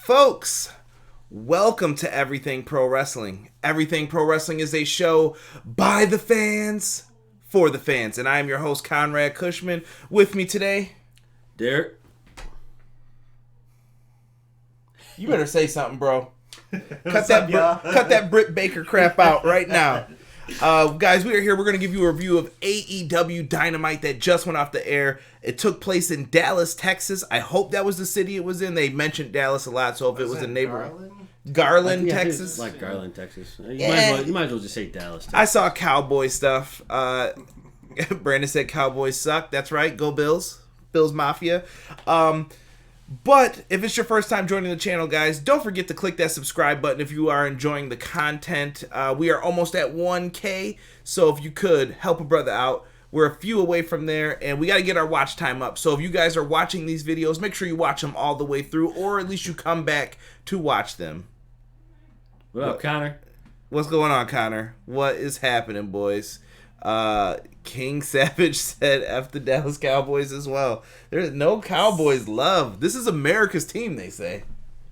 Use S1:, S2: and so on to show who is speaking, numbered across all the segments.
S1: Folks, welcome to Everything Pro Wrestling. Everything Pro Wrestling is a show by the fans, for the fans. And I am your host, Conrad Cushman. With me today,
S2: Derek.
S1: You better say something, bro. Cut that Britt Baker crap out right now. Guys, we are here. We're going to give you a review of AEW Dynamite that just went off the air. It took place in Dallas, Texas. I hope that was the city it was in. They mentioned Dallas a lot, so if it was a neighborhood. Garland, Texas?
S2: Like Garland, Texas. You might as well just say Dallas, Texas.
S1: I saw cowboy stuff. Brandon said Cowboys suck. That's right. Go Bills. Bills Mafia. But if it's your first time joining the channel, guys, don't forget to click that subscribe button if you are enjoying the content. We are almost at 1K, so if you could help a brother out. We're a few away from there, and we got to get our watch time up. So if you guys are watching these videos, make sure you watch them all the way through, or at least you come back to watch them.
S2: What up, Connor?
S1: What's going on, Connor? What is happening, boys? King Savage said F the Dallas Cowboys as well. There's no Cowboys love. This is America's team, they say.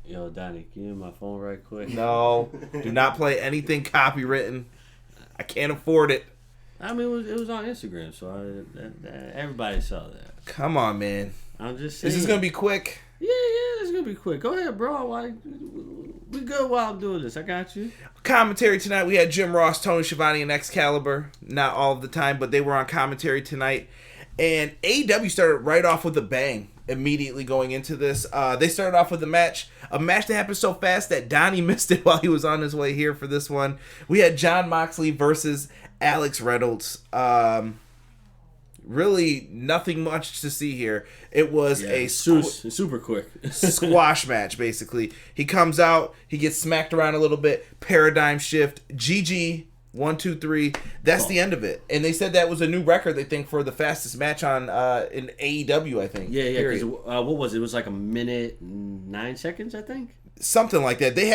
S2: Yo, Donnie, give me my phone right quick.
S1: No, do not play anything copywritten. I can't afford it.
S2: I mean, it was on Instagram, so everybody saw that.
S1: Come on, man.
S2: I'm just saying.
S1: Is this going to be quick?
S2: Yeah, it's going to be quick. Go ahead, bro. We good while I'm doing this. I got you.
S1: Commentary tonight, we had Jim Ross, Tony Schiavone, and Excalibur. Not all of the time, but they were on commentary tonight. And AEW started right off with a bang immediately going into this. They started off with a match that happened so fast that Donnie missed it while he was on his way here for this one. We had Jon Moxley versus Alex Reynolds. Really nothing much to see here. It was
S2: super quick
S1: squash match, basically. He comes out, he gets smacked around a little bit, paradigm shift, GG, 1, 2, 3. That's the end of it. And they said that was a new record, they think, for the fastest match on in AEW, I think.
S2: Yeah, because what was it? It was like 1:09, I think?
S1: Something like that. They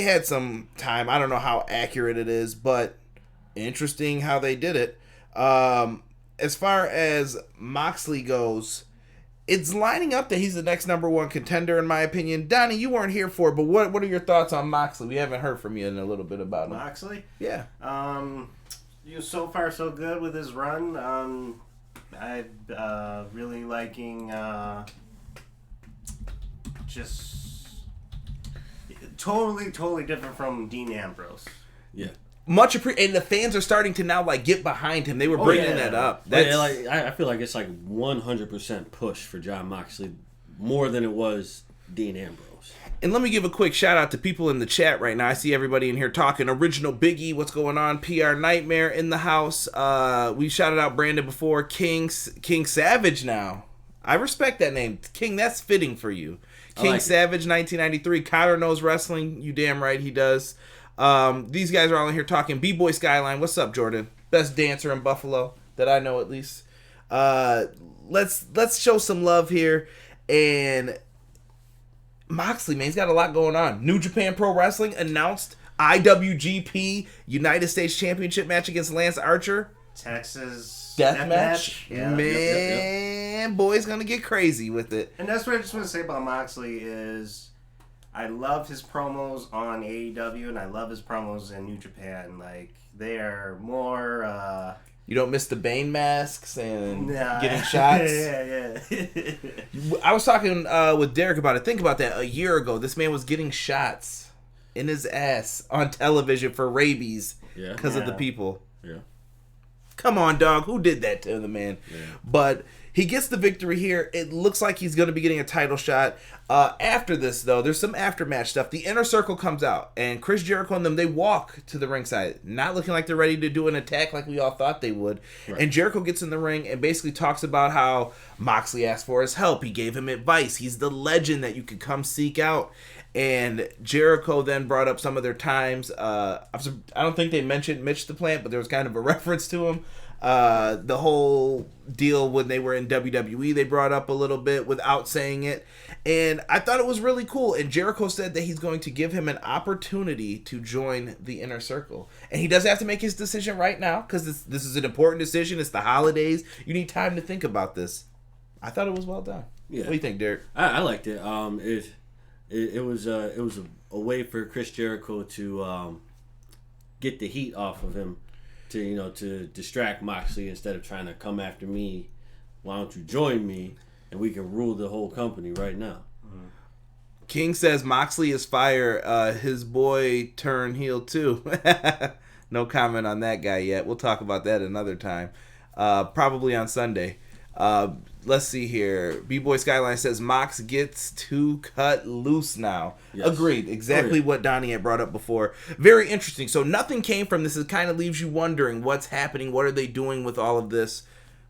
S1: had some time. I don't know how accurate it is, but interesting how they did it. As far as Moxley goes, it's lining up that he's the next number one contender, in my opinion. Donnie, you weren't here for it, but what are your thoughts on Moxley? We haven't heard from you in a little bit about him.
S3: Moxley?
S1: Yeah.
S3: You so far so good with his run. I'm really liking just totally different from Dean Ambrose.
S2: Yeah.
S1: And the fans are starting to now get behind him. They were bringing that up.
S2: I feel like it's 100% push for Jon Moxley more than it was Dean Ambrose.
S1: And let me give a quick shout out to people in the chat right now. I see everybody in here talking. Original Biggie, what's going on? PR Nightmare in the house. We shouted out Brandon before. King Savage now. I respect that name. King, that's fitting for you. King Savage, 1993. Connor knows wrestling. You damn right he does. These guys are all in here talking. B-Boy Skyline, what's up, Jordan? Best dancer in Buffalo that I know, at least. Let's show some love here. And Moxley, man, he's got a lot going on. New Japan Pro Wrestling announced IWGP United States Championship match against Lance Archer.
S3: Texas
S1: Death match.
S3: Yeah.
S1: Man, boy's gonna get crazy with it.
S3: And that's what I just want to say about Moxley is I love his promos on AEW, and I love his promos in New Japan. They are more...
S1: You don't miss the Bane masks and getting shots?
S3: Yeah.
S1: I was talking with Derek about it. Think about that. A year ago, this man was getting shots in his ass on television for rabies because of the people.
S2: Yeah.
S1: Come on, dog. Who did that to the man? Yeah. But he gets the victory here. It looks like he's going to be getting a title shot. After this, though, there's some aftermatch stuff. The Inner Circle comes out, and Chris Jericho and them, they walk to the ringside, not looking like they're ready to do an attack like we all thought they would. Right. And Jericho gets in the ring and basically talks about how Moxley asked for his help. He gave him advice. He's the legend that you could come seek out. And Jericho then brought up some of their times. I don't think they mentioned Mitch the Plant, but there was kind of a reference to him. The whole deal when they were in WWE, they brought up a little bit without saying it. And I thought it was really cool. And Jericho said that he's going to give him an opportunity to join the Inner Circle. And he doesn't have to make his decision right now because this is an important decision. It's the holidays. You need time to think about this. I thought it was well done. Yeah. What do you think, Derek?
S2: I liked it. it was a way for Chris Jericho to get the heat off of him, to distract Moxley instead of trying to come after me. Why don't you join me and we can rule the whole company right now?
S1: King says Moxley is fire. His boy turned heel too. No comment on that guy yet. We'll talk about that another time. Probably on Sunday. Let's see here. B-Boy Skyline says Mox gets to cut loose now. Yes. Agreed. Exactly what Donnie had brought up before. Very interesting. So nothing came from this. It kind of leaves you wondering what's happening. What are they doing with all of this?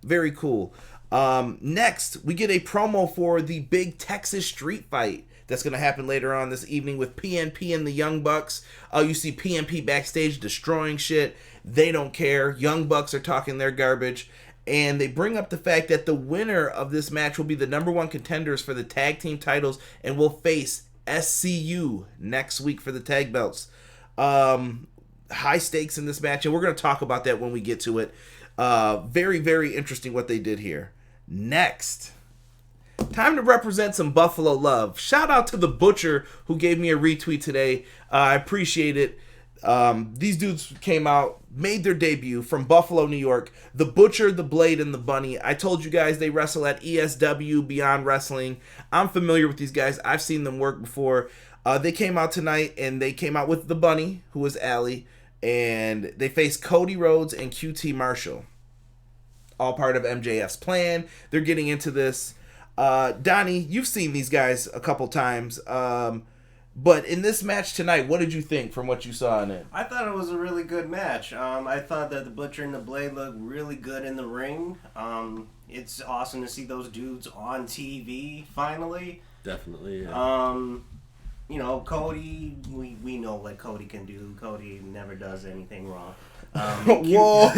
S1: Very cool. Next, we get a promo for the big Texas street fight that's going to happen later on this evening with PNP and the Young Bucks. You see PNP backstage destroying shit. They don't care. Young Bucks are talking their garbage. And they bring up the fact that the winner of this match will be the number one contenders for the tag team titles and will face SCU next week for the tag belts. High stakes in this match, and we're going to talk about that when we get to it. Very, very interesting what they did here. Next, time to represent some Buffalo love. Shout out to the Butcher who gave me a retweet today. I appreciate it. These dudes came out, made their debut from Buffalo, New York. The Butcher, the Blade, and the Bunny. I told you guys they wrestle at ESW Beyond Wrestling. I'm familiar with these guys. I've seen them work before. They came out tonight, and they came out with the Bunny, who was Allie, and they faced Cody Rhodes and QT Marshall. All part of MJF's plan. They're getting into this. Donnie, you've seen these guys a couple times. But in this match tonight, what did you think from what you saw in it?
S3: I thought it was a really good match. I thought that the Butcher and the Blade looked really good in the ring. It's awesome to see those dudes on TV finally.
S2: Definitely, yeah.
S3: Cody, we know what Cody can do. Cody never does anything wrong.
S1: Whoa.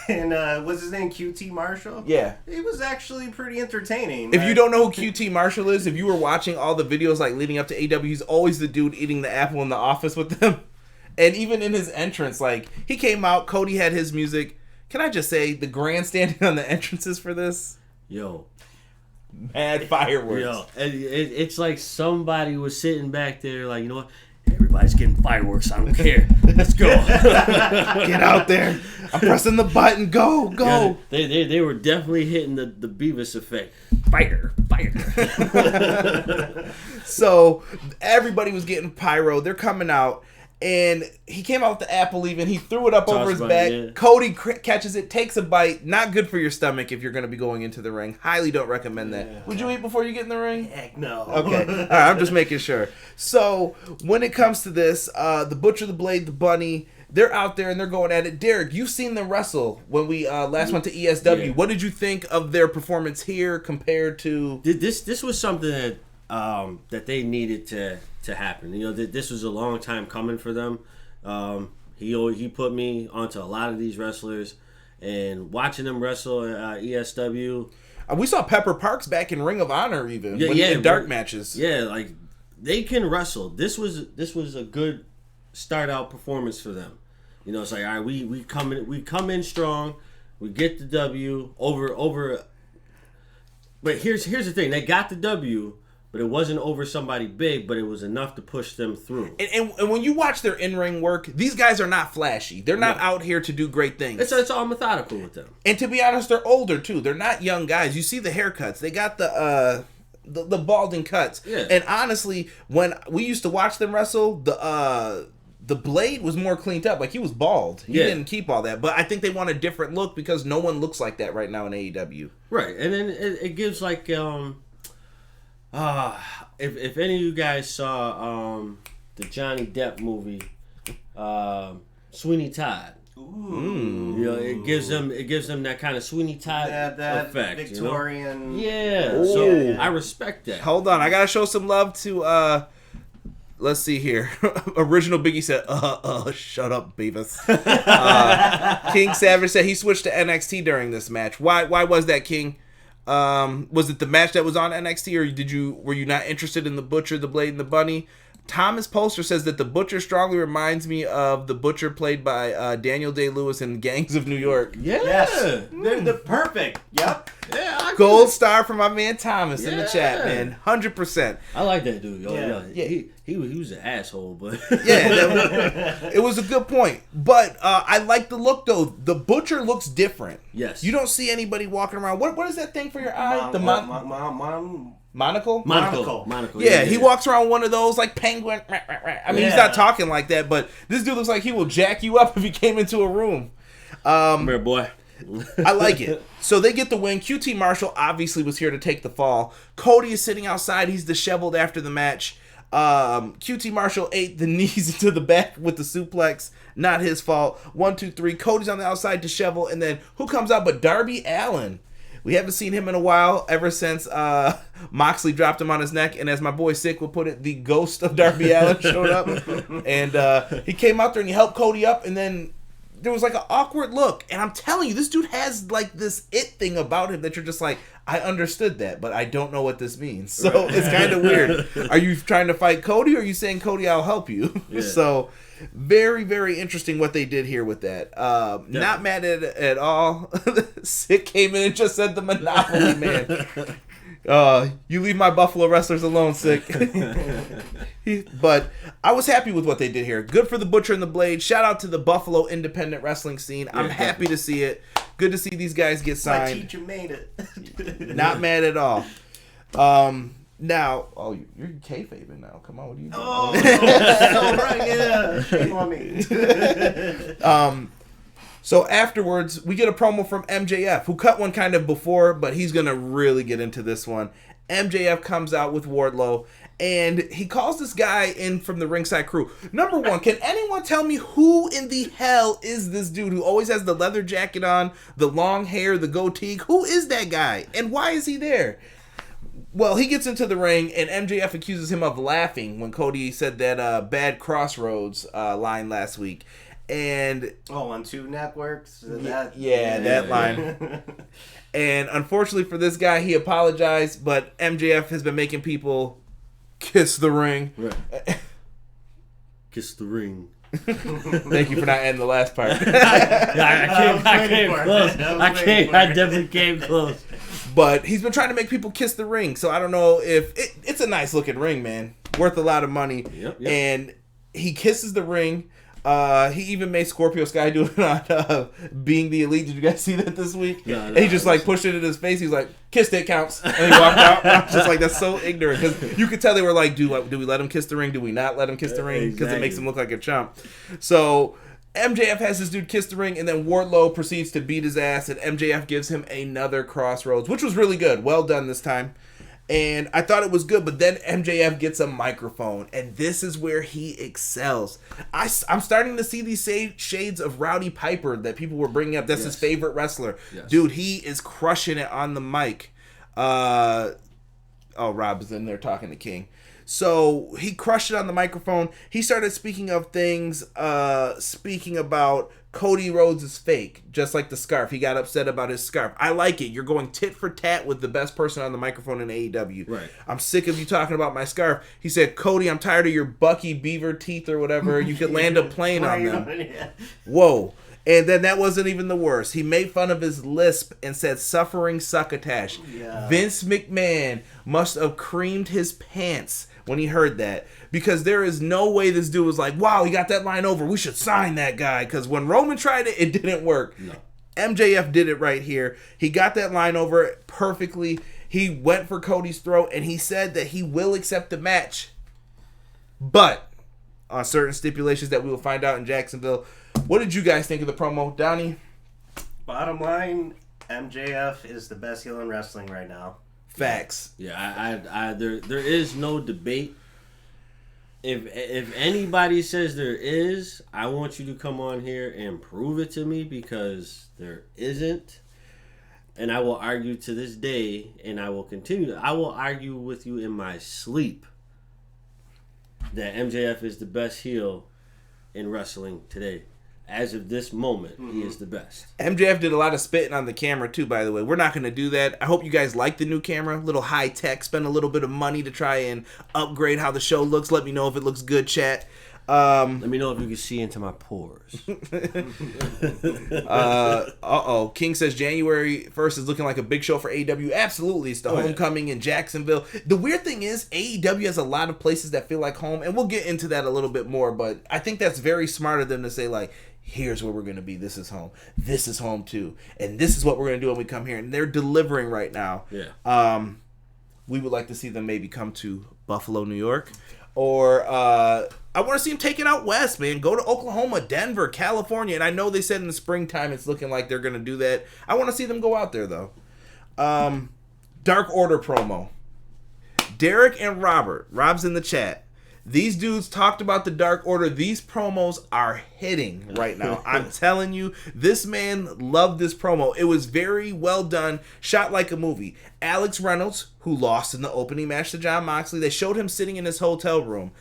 S3: And what's his name? QT Marshall?
S1: Yeah.
S3: He was actually pretty entertaining.
S1: If you don't know who QT Marshall is, if you were watching all the videos like leading up to AEW, he's always the dude eating the apple in the office with them. And even in his entrance, like, he came out, Cody had his music. Can I just say, the grandstanding on the entrances for this?
S2: Yo.
S1: Mad fireworks.
S2: Yo, it's like somebody was sitting back there like, you know what? Everybody's getting fireworks. I don't care. Let's go.
S1: Get out there. I'm pressing the button. Go.
S2: Yeah, they were definitely hitting the Beavis effect. Fire.
S1: So everybody was getting pyro. They're coming out. And he came out with the apple even. He threw it up over his back. Yeah. Cody catches it, takes a bite. Not good for your stomach if you're going to be going into the ring. Highly don't recommend that. Yeah. Would you eat before you get in the ring?
S3: Heck no.
S1: Okay. All right, I'm just making sure. So when it comes to this, the Butcher, the Blade, the Bunny, they're out there and they're going at it. Derek, you've seen them wrestle when we last went to ESW. Yeah. What did you think of their performance here compared to...
S2: This was something that they needed to happen. This was a long time coming for them. He put me onto a lot of these wrestlers, and watching them wrestle at ESW.
S1: We saw Pepper Parks back in Ring of Honor even in dark matches.
S2: Yeah, like they can wrestle. This was a good start out performance for them. It's like, all right, we come in strong. We get the W over. But here's the thing: they got the W. But it wasn't over somebody big, but it was enough to push them through.
S1: And when you watch their in-ring work, these guys are not flashy. They're not out here to do great things.
S2: It's all methodical with them.
S1: And to be honest, they're older too. They're not young guys. You see the haircuts. They got the balding cuts.
S2: Yeah.
S1: And honestly, when we used to watch them wrestle, the Blade was more cleaned up. Like, he was bald. He didn't keep all that. But I think they want a different look because no one looks like that right now in AEW.
S2: Right. And then it gives like... if any of you guys saw the Johnny Depp movie, Sweeney Todd.
S3: Ooh.
S2: It gives them that kind of Sweeney Todd effect.
S3: Victorian.
S2: Yeah.
S1: Ooh.
S2: So I respect that.
S1: Hold on, I gotta show some love to let's see here. Original Biggie said, shut up, Beavis. King Savage said he switched to NXT during this match. Why was that, King? Was it the match that was on NXT, or were you not interested in the Butcher, the Blade, and the Bunny? Thomas Polster says that the Butcher strongly reminds me of the Butcher played by Daniel Day-Lewis in Gangs of New York.
S2: Yeah.
S3: Yes. They're perfect. Yep.
S2: Yeah.
S1: Gold star for my man Thomas in the chat, man. 100%.
S2: I like that dude. Yo,
S3: Yeah.
S2: He was an asshole, but
S1: It was a good point. But I like the look, though. The Butcher looks different.
S2: Yes.
S1: You don't see anybody walking around. What is that thing for your eye? Monocle?
S2: Monocle.
S1: Yeah, he walks around one of those like penguin. I mean, he's not talking like that, but this dude looks like he will jack you up if he came into a room.
S2: Come here, boy.
S1: I like it. So they get the win. QT Marshall obviously was here to take the fall. Cody is sitting outside. He's disheveled after the match. QT Marshall ate the knees into the back with the suplex. Not his fault. 1, 2, 3. Cody's on the outside, disheveled. And then who comes out but Darby Allin? We haven't seen him in a while, ever since Moxley dropped him on his neck. And as my boy Sick would put it, the ghost of Darby Allin showed up. And he came out there and he helped Cody up. And then there was like an awkward look. And I'm telling you, this dude has like this it thing about him that you're just like, I understood that, but I don't know what this means. So it's kind of weird. Are you trying to fight Cody, or are you saying, Cody, I'll help you? Yeah. So very, very interesting what they did here with that. Not mad at it at all. Sick came in and just said the Monopoly man. You leave my Buffalo wrestlers alone, Sick. But I was happy with what they did here. Good for the Butcher and the Blade. Shout out to the Buffalo independent wrestling scene. I'm happy to see it. Good to see these guys get signed.
S3: My teacher made it.
S1: Not mad at all. Now, you're kayfabing now. Come on, what are you doing?
S3: Oh, right, yeah. Shame on me.
S1: So afterwards, we get a promo from MJF, who cut one kind of before, but he's going to really get into this one. MJF comes out with Wardlow, and he calls this guy in from the ringside crew. Number one, can anyone tell me who in the hell is this dude who always has the leather jacket on, the long hair, the goatee? Who is that guy, and why is he there? Well, he gets into the ring, and MJF accuses him of laughing when Cody said that bad Crossroads line last week. And
S3: on 2 networks?
S1: That line. And unfortunately for this guy, he apologized, but MJF has been making people kiss the ring.
S2: Right. Kiss the ring.
S1: Thank you for not ending the last part.
S2: I came close. I definitely came close.
S1: But he's been trying to make people kiss the ring, so I don't know if it's a nice looking ring, man, worth a lot of money.
S2: Yep.
S1: And he kisses the ring. He even made Scorpio Sky do it on Being the Elite. Did you guys see that this week?
S2: No,
S1: and he just like pushed it in his face. He's like, "Kissed it, counts," and he walked out. I was just like, that's so ignorant, because you could tell they were like, do we let him kiss the ring? Do we not let him kiss the ring? Because it makes him look like a chump. So MJF has this dude kiss the ring, and then Wardlow proceeds to beat his ass, and MJF gives him another Crossroads, which was really good. Well done this time. And I thought it was good, but then MJF gets a microphone, and this is where he excels. I'm starting to see these shades of Rowdy Piper that people were bringing up. That's his favorite wrestler. Yes. Dude, he is crushing it on the mic. Rob's in there talking to King. So he crushed it on the microphone. He started speaking of things, speaking about Cody Rhodes is fake, just like the scarf. He got upset about his scarf. I like it. You're going tit for tat with the best person on the microphone in AEW.
S2: Right.
S1: I'm sick of you talking about my scarf. He said, Cody, I'm tired of your Bucky beaver teeth or whatever. You could land a plane on them. Whoa. And then that wasn't even the worst. He made fun of his lisp and said, suffering succotash. Yeah. Vince McMahon must have creamed his pants when he heard that, because there is no way this dude was like, wow, he got that line over, we should sign that guy, because when Roman tried it, it didn't work. No. MJF did it right here. He got that line over perfectly. He went for Cody's throat, and he said that he will accept the match, but on certain stipulations that we will find out in Jacksonville. What did you guys think of the promo, Donnie?
S3: Bottom line, MJF is the best heel in wrestling right now.
S1: Facts.
S2: Yeah, there is no debate. If anybody says there is, I want you to come on here and prove it to me, because there isn't. And I will argue to this day, and I will continue. I will argue with you in my sleep that MJF is the best heel in wrestling today. as of this moment, he is the best.
S1: MJF did a lot of spitting on the camera too, by the way. We're not going to do that. I hope you guys like the new camera. A little high tech. Spend a little bit of money to try and upgrade how the show looks. Let me know if it looks good, chat.
S2: Let me know if you can see into my pores.
S1: King says January 1st is looking like a big show for AEW. Absolutely. It's the homecoming in Jacksonville. The weird thing is AEW has a lot of places that feel like home, and we'll get into that a little bit more, but I think that's very smart of them to say, like, here's where we're going to be. This is home. This is home too. And this is what we're going to do when we come here. And they're delivering right now.
S2: Yeah.
S1: We would like to see them maybe come to Buffalo, New York. Or I want to see them taken out west, man. Go to Oklahoma, Denver, California. And I know they said in the springtime it's looking like they're going to do that. I want to see them go out there, though. Dark Order promo. Derek and Rob's in the chat. These dudes talked about the Dark Order. These promos are hitting right now. I'm telling you, this man loved this promo. It was very well done, shot like a movie. Alex Reynolds, who lost in the opening match to Jon Moxley, they showed him sitting in his hotel room.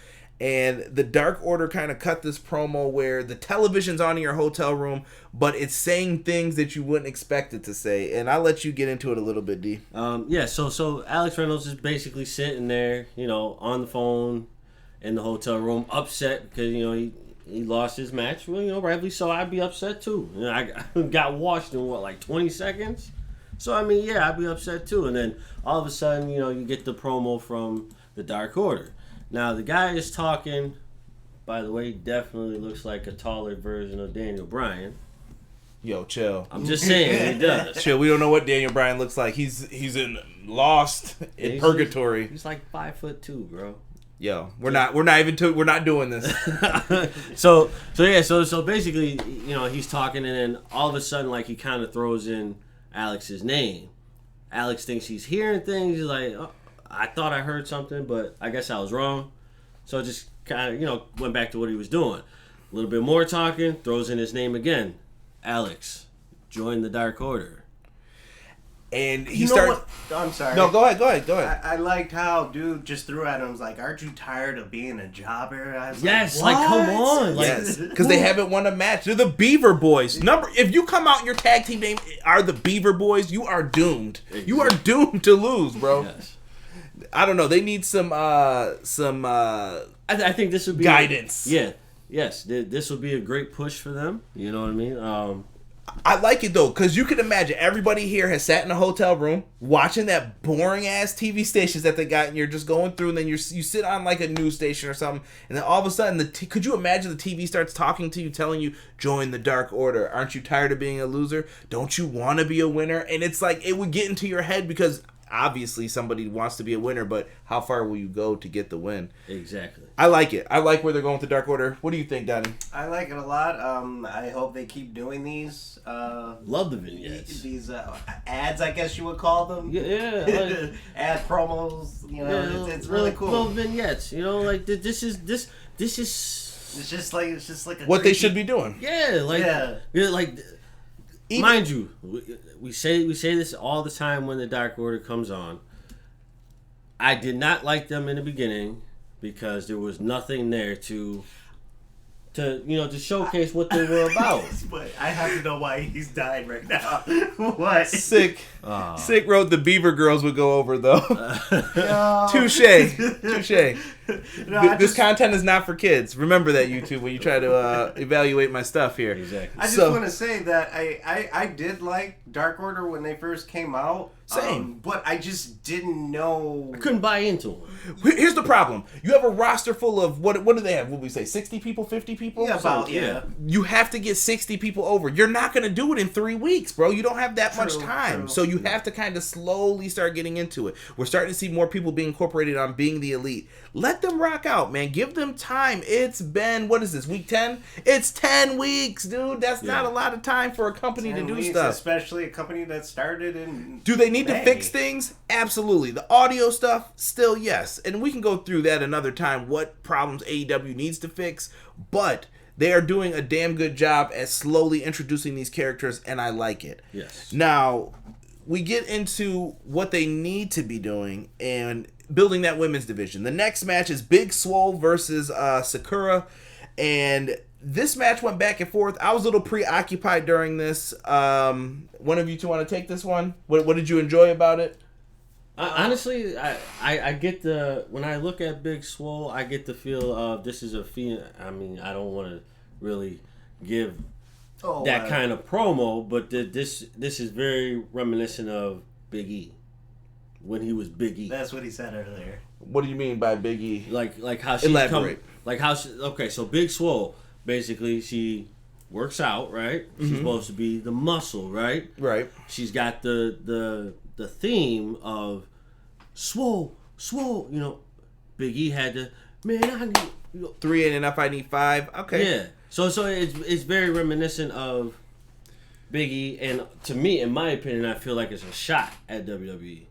S1: And the Dark Order kind of cut this promo where the television's on in your hotel room, but it's saying things that you wouldn't expect it to say. And I'll let you get into it a little bit, D.
S2: So Alex Reynolds is basically sitting there, on the phone in the hotel room, upset because he lost his match. Well, rightfully so. I'd be upset too. I got washed in 20 seconds. So I'd be upset too. And then all of a sudden, you get the promo from the Dark Order. Now the guy is talking. By the way, definitely looks like a taller version of Daniel Bryan.
S1: Yo, chill.
S2: I'm just saying, he does.
S1: Chill. We don't know what Daniel Bryan looks like. He's in Lost in Purgatory.
S2: He's like 5'2", bro.
S1: Yo, we're not doing this.
S2: So basically, he's talking, and then all of a sudden, he kind of throws in Alex's name. Alex thinks he's hearing things. He's like, oh, I thought I heard something, but I guess I was wrong. So just kind of, went back to what he was doing. A little bit more talking, throws in his name again. Alex, join the Dark Order.
S1: And he started.
S3: I'm sorry.
S1: No, go ahead.
S3: I liked how dude just threw at him. Was like, "Aren't you tired of being a jobber?" I was
S2: yes,
S3: like,
S2: come on.
S1: Yes, because they haven't won a match. They're the Beaver Boys. If you come out and your tag team name are the Beaver Boys, you are doomed. Exactly. You are doomed to lose, bro. Yes. I don't know. They need some. I
S2: think this would be
S1: guidance.
S2: Yes. This would be a great push for them. You know what I mean?
S1: I like it though, because you can imagine everybody here has sat in a hotel room watching that boring ass TV stations that they got, and you're just going through, and then you sit on like a news station or something, and then all of a sudden, could you imagine the TV starts talking to you, telling you, join the Dark Order? Aren't you tired of being a loser? Don't you want to be a winner? And it's like, it would get into your head because obviously somebody wants to be a winner, but how far will you go to get the win?
S2: Exactly.
S1: I like it. I like where they're going with the Dark Order. What do you think, Donnie?
S3: I like it a lot. I hope they keep doing these.
S2: Love the vignettes.
S3: These ads, I guess you would call them.
S2: Yeah.
S3: Ad promos. It's really cool.
S2: Little vignettes. This is.
S3: It's just like
S1: what they should be doing.
S2: Yeah. Mind you, we say this all the time when the Dark Order comes on. I did not like them in the beginning because there was nothing there to showcase what they were about.
S3: But I have to know why he's dying right now. What?
S1: Sick wrote the Beaver Girls would go over though. Touche. This content is not for kids. Remember that, YouTube, when you try to evaluate my stuff here.
S2: Exactly.
S3: I just want to say that I did like Dark Order when they first came out.
S1: Same.
S3: But I just didn't know.
S2: I couldn't buy into them.
S1: Here's the problem. You have a roster full of, what do they have? What would we say, 60 people, 50 people?
S3: Yeah,
S1: You have to get 60 people over. You're not going to do it in 3 weeks, bro. You don't have that much time.
S3: True.
S1: So you have to kind of slowly start getting into it. We're starting to see more people being incorporated on being the elite. Let them rock out, man. Give them time. It's been, what is this, week 10? It's 10 weeks, dude. That's not a lot of time for a company to do stuff.
S3: Especially a company that started in
S1: Do they need to fix things? Absolutely. The audio stuff, still yes. And we can go through that another time, what problems AEW needs to fix. But they are doing a damn good job at slowly introducing these characters, and I like it.
S2: Yes.
S1: Now, we get into what they need to be doing and building that women's division. The next match is Big Swole versus Sakura, and This match went back and forth. I was a little preoccupied during this. One of you two want to take this one? What did you enjoy about it?
S2: Honestly, I get when I look at Big Swole, I get the feel of this is a feel. I mean, I don't want to really give that kind of promo, but this is very reminiscent of Big E when he was Big E.
S3: That's what he said earlier.
S1: What do you mean by Big E?
S2: Like how she
S1: elaborate.
S2: Okay, so Big Swole basically she works out, right? She's supposed to be the muscle, right?
S1: Right.
S2: She's got the theme of swole. You know, Big E had to I need
S1: 3 ain't enough. I need 5. Okay.
S2: Yeah. So it's very reminiscent of Big E, and to me, in my opinion, I feel like it's a shot at WWE.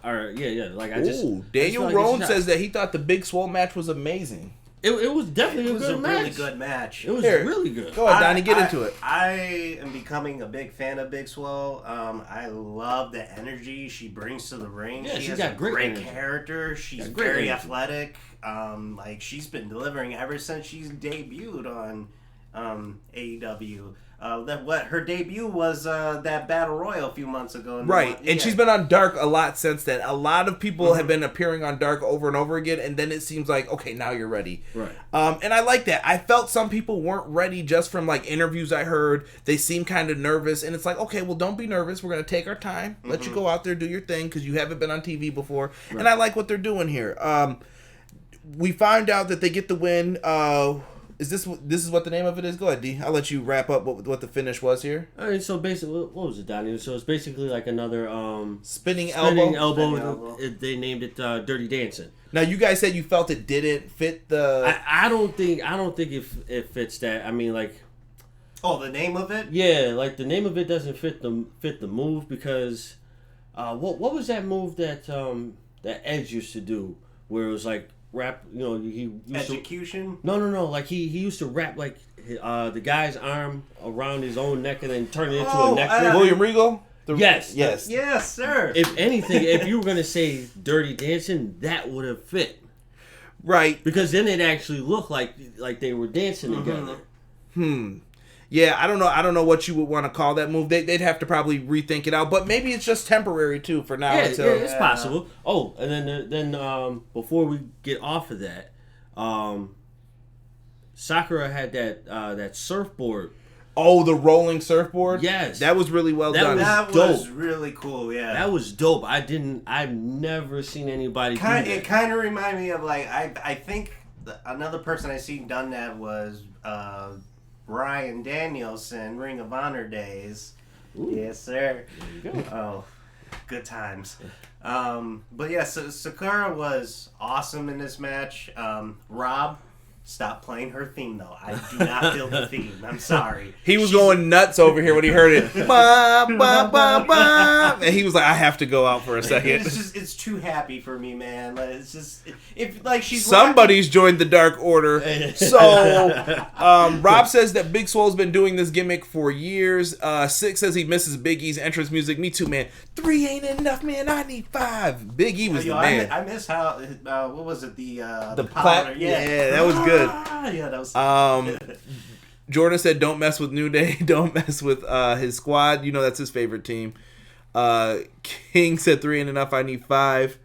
S2: Like I just.
S1: Ooh, Daniel Roan says that he thought the Big Swole match was amazing.
S2: It was definitely
S3: a
S2: good match.
S3: Really good match.
S2: It was really good.
S1: Go ahead, Donnie, get into it.
S3: I am becoming a big fan of Big Swole. I love the energy she brings to the ring.
S2: Yeah,
S3: she has
S2: got
S3: a great
S2: energy.
S3: character. She's
S2: Great
S3: very
S2: energy.
S3: athletic. Like she's been delivering ever since she's debuted on AEW. Her debut was that Battle Royal a few months ago.
S1: Right, and she's been on Dark a lot since then. A lot of people have been appearing on Dark over and over again, and then it seems like, okay, now you're ready.
S2: Right.
S1: And I like that. I felt some people weren't ready just from like interviews I heard. They seemed kind of nervous, and it's like, okay, well, don't be nervous. We're going to take our time. Let you go out there, do your thing, because you haven't been on TV before. Right. And I like what they're doing here. We find out that they get the win. This is what the name of it is? Go ahead, D. I'll let you wrap up what the finish was here.
S2: All right, so basically, what was it, Donnie? So it's basically like another
S1: spinning elbow.
S2: Spinning elbow. They named it Dirty Dancing.
S1: Now you guys said you felt it didn't fit the.
S2: I don't think it fits that. I mean, like.
S3: Oh, the name of it?
S2: Yeah, like the name of it doesn't fit the move because, what was that move that Edge used to do where it was like. Wrap, he used
S3: execution.
S2: No. Like he used to wrap like the guy's arm around his own neck and then turn it into a neck.
S1: William Regal.
S2: Yes,
S3: sir.
S2: If anything, if you were gonna say Dirty Dancing, that would have fit.
S1: Right.
S2: Because then it actually looked like they were dancing together.
S1: Yeah, I don't know what you would want to call that move. They'd have to probably rethink it out, but maybe it's just temporary too for now.
S2: Yeah, it's possible. Oh, and then before we get off of that, Sakura had that surfboard.
S1: Oh, the rolling surfboard.
S2: Yes,
S1: that was really well done.
S3: That was really cool. Yeah,
S2: that was dope. I've never seen anybody do that.
S3: It kind of reminded me of like I think another person I seen done that was. Bryan Danielson, Ring of Honor days. Ooh. Yes, sir.
S2: There you go.
S3: Oh, good times. But yeah, so Sakura was awesome in this match. Rob, stop playing her theme though. I do not feel the theme. I'm sorry.
S1: He was going nuts over here when he heard it. Ba, ba, ba, ba. And he was like, I have to go out for a second.
S3: It's too happy for me, man. Like, it's just she's
S1: somebody's joined the Dark Order. So Rob says that Big Swole's been doing this gimmick for years. Six says he misses Big E's entrance music. Me too, man. 3 ain't enough, man. I need 5. Big E was the man.
S3: I miss how what was it the
S1: powder? Yeah, that was good.
S3: Yeah, that was
S1: Jordan said don't mess with New Day, don't mess with his squad. You know that's his favorite team. King said 3 ain't enough, I need 5.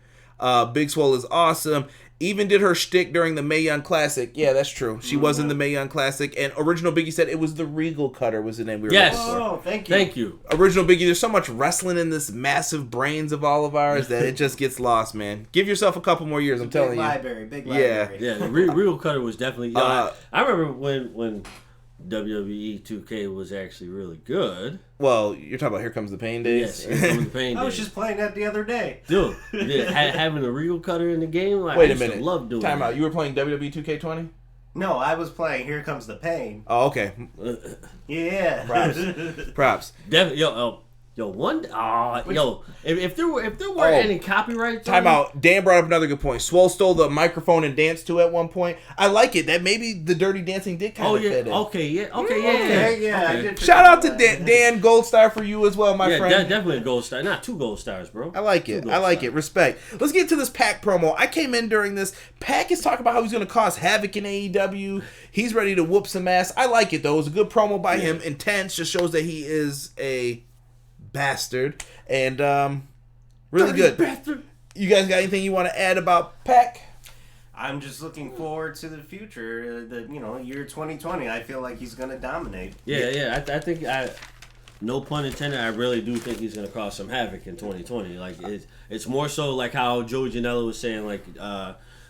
S1: Big Swole is awesome. Even did her shtick during the Mae Young Classic. Yeah, that's true. She was in the Mae Young Classic. And Original Biggie said it was the Regal Cutter was the name we were looking for.
S3: Oh, thank you.
S2: Thank you.
S1: Original Biggie, there's so much wrestling in this massive brains of all of ours that it just gets lost, man. Give yourself a couple more years, I'm telling you.
S3: Big library.
S2: Yeah, the Regal Cutter was definitely... I remember when WWE 2K was actually really good.
S1: Well, you're talking about Here Comes the Pain days?
S2: Yes, Here Comes the Pain days.
S3: I was just playing that the other day.
S2: Dude, having a Regal Cutter in the game, like,
S1: wait a
S2: I
S1: minute.
S2: love doing
S1: Time
S2: that.
S1: out. You were playing WWE 2K20?
S3: No, I was playing Here Comes the Pain.
S1: Oh, okay.
S3: Yeah.
S1: Props.
S2: Definitely, Yo, if there weren't any copyright,
S1: time out. Dan brought up another good point. Swole stole the microphone and danced to at one point. I like it. That maybe the Dirty Dancing did kind of fit in.
S2: Okay.
S1: Shout out to Dan Gold Star for you as well, my friend.
S2: Definitely a gold star. Not 2 gold stars, bro.
S1: I like it. It. Respect. Let's get to this Pac promo. I came in during this. Pac is talking about how he's going to cause havoc in AEW. He's ready to whoop some ass. I like it, though. It was a good promo by him. Intense. Just shows that he is a bastard. And really good. Bastard. You guys got anything you want to add about Pac?
S3: I'm just looking forward to the future. Year 2020. I feel like he's going to dominate.
S2: Yeah. I think no pun intended. I really do think he's going to cause some havoc in 2020. Like it's more so like how Joey Janela was saying. Like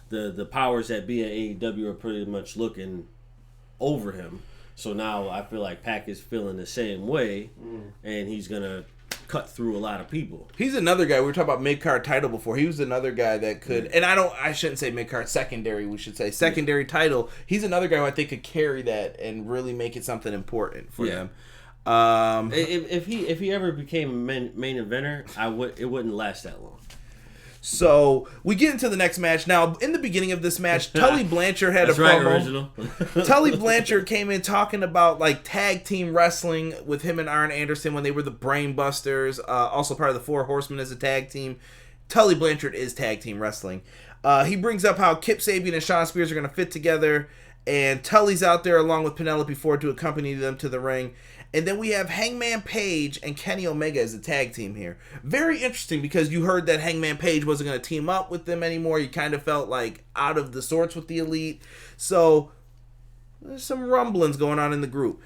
S2: the powers that be at AEW are pretty much looking over him. So now I feel like Pac is feeling the same way, and he's gonna cut through a lot of people.
S1: He's another guy. We were talking about mid-card title before. He was another guy that could, and I shouldn't say mid-card, secondary, we should say. Secondary title. He's another guy who I think could carry that and really make it something important for them.
S2: If he ever became a main eventer, it wouldn't last that long.
S1: So we get into the next match. Now, in the beginning of this match, Tully Blanchard had a promo.
S2: Original.
S1: Tully Blanchard came in talking about like tag team wrestling with him and Arn Anderson when they were the Brain Busters, also part of the Four Horsemen as a tag team. Tully Blanchard is tag team wrestling. He brings up how Kip Sabian and Shawn Spears are going to fit together, and Tully's out there along with Penelope Ford to accompany them to the ring. And then we have Hangman Page and Kenny Omega as a tag team here. Very interesting because you heard that Hangman Page wasn't going to team up with them anymore. You kind of felt like out of the sorts with the Elite. So there's some rumblings going on in the group.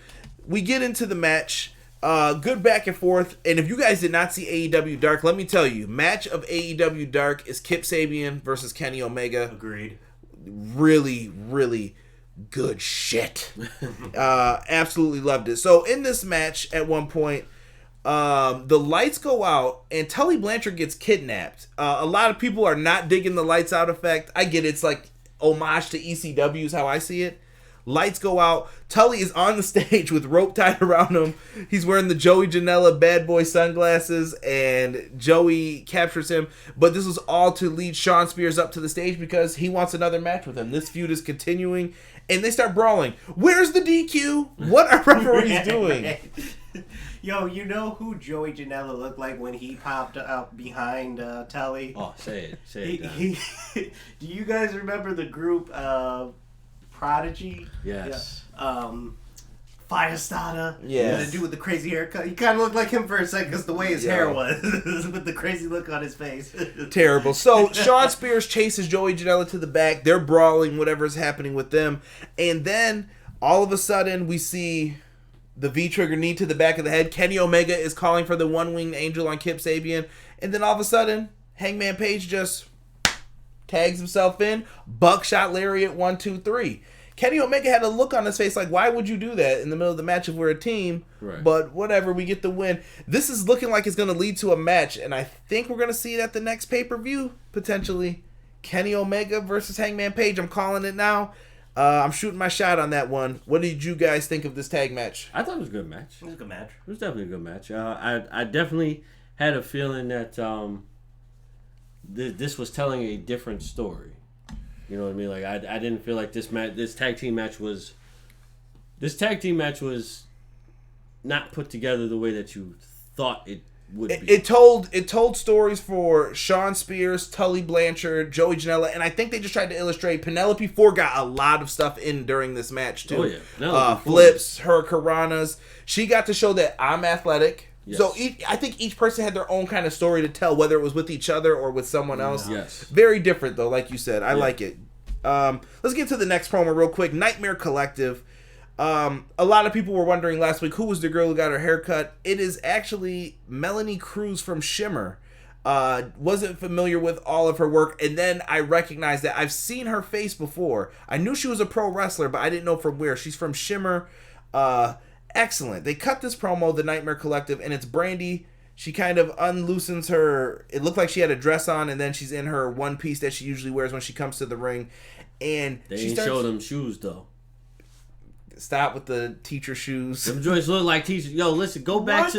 S1: We get into the match. Good back and forth. And if you guys did not see AEW Dark, let me tell you, match of AEW Dark is Kip Sabian versus Kenny Omega.
S3: Agreed.
S1: Really, really good shit. Absolutely loved it. So in this match at one point, the lights go out and Tully Blanchard gets kidnapped. A lot of people are not digging the lights out effect. I get it. It's like homage to ECW is how I see it. Lights go out. Tully is on the stage with rope tied around him. He's wearing the Joey Janela bad boy sunglasses, and Joey captures him. But this was all to lead Shawn Spears up to the stage because he wants another match with him. This feud is continuing, and they start brawling. Where's the DQ? What are referees doing?
S3: Yo, you know who Joey Janela looked like when he popped up behind Tully?
S2: Oh, say it.
S3: Do you guys remember the group Prodigy?
S2: Yes.
S3: Yeah. Firestarter.
S1: Yeah.
S3: The dude with the crazy haircut. He kind of looked like him for a second because the way his hair was. With the crazy look on his face.
S1: Terrible. So, Shawn Spears chases Joey Janela to the back. They're brawling, whatever's happening with them. And then, all of a sudden, we see the V-trigger knee to the back of the head. Kenny Omega is calling for the one-winged angel on Kip Sabian. And then, all of a sudden, Hangman Page just tags himself in. Buckshot lariat 1, 2, 3. Kenny Omega had a look on his face like, why would you do that in the middle of the match if we're a team?
S2: Right.
S1: But whatever, we get the win. This is looking like it's going to lead to a match, and I think we're going to see it at the next pay-per-view, potentially. Kenny Omega versus Hangman Page. I'm calling it now. I'm shooting my shot on that one. What did you guys think of this tag match?
S2: I thought it was a good match.
S3: It was a good match.
S2: It was definitely a good match. I definitely had a feeling that this was telling a different story. You know what I mean? Like I didn't feel like this tag team match was not put together the way that you thought it would be.
S1: It told stories for Shawn Spears, Tully Blanchard, Joey Janela, and I think they just tried to illustrate. Penelope Ford got a lot of stuff in during this match too.
S2: Oh yeah,
S1: flips, her Karanas. She got to show that I'm athletic.
S2: Yes.
S1: So I think each person had their own kind of story to tell, whether it was with each other or with someone else.
S2: Yes.
S1: Very different though, like you said. I like it. Let's get to the next promo real quick. Nightmare Collective. A lot of people were wondering last week who was the girl who got her haircut. It is actually Melanie Cruz from Shimmer. Wasn't familiar with all of her work, and then I recognized that I've seen her face before. I knew she was a pro wrestler, but I didn't know from where. She's from Shimmer. Excellent. They cut this promo, the Nightmare Collective, and it's Brandy. She kind of unloosens her. It looked like she had a dress on, and then she's in her one piece that she usually wears when she comes to the ring. And
S2: they
S1: she
S2: didn't
S1: starts,
S2: show them shoes though.
S1: Stop with the teacher shoes.
S2: Them joints look like teachers. Yo, listen, go back